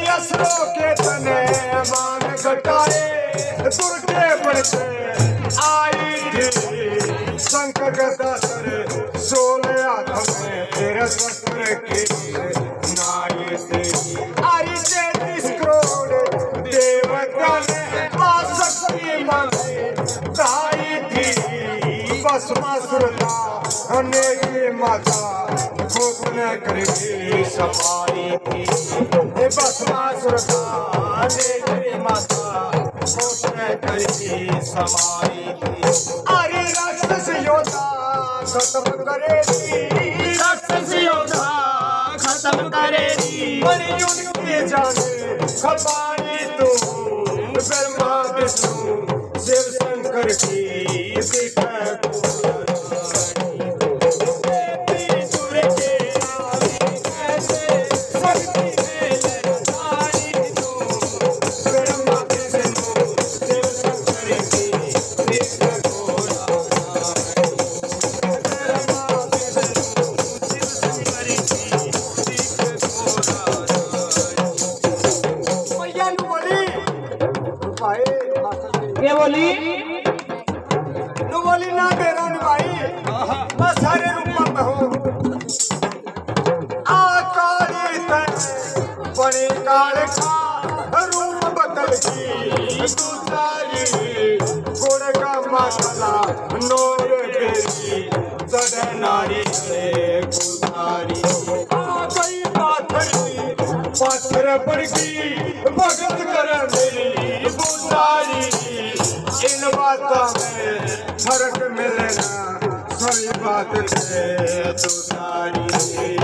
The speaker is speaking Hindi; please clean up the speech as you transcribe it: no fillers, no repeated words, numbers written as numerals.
असरो के तने मान घटाए दुर्गे बढ़ते आई थी शंकर गदा सर सोले हाथ में तेरे ससुर की नाई थी। अरे 33 करोड़ देवता ने आसक्ति मांगी ताई थी भस्मासुरता ने की माता गोपन करके सफाई थी। भस्मासुरता ने की माता गोपन करके समाई थी। अरे राक्षस योद्धा खत्म करेगी राक्षस योद्धा खत्म करेगी बड़ी उनके जाने खपानी तू ब्रह्मा विष्णु शिव शंकर की सीता ये बोली नु बोली ना मेरा भाई मैं सारे रूप में हूँ आकाली तन बड़ी काल का रूप बदल की दूसरी गुड़ का मसाला नोर बेरी सड़ नारी है गुजारी आ गई पाथरी पाथर पड़ गई भगत कर मेरी गुजारी इन बातों में फर्क मिलना सारी बात है दूसरी।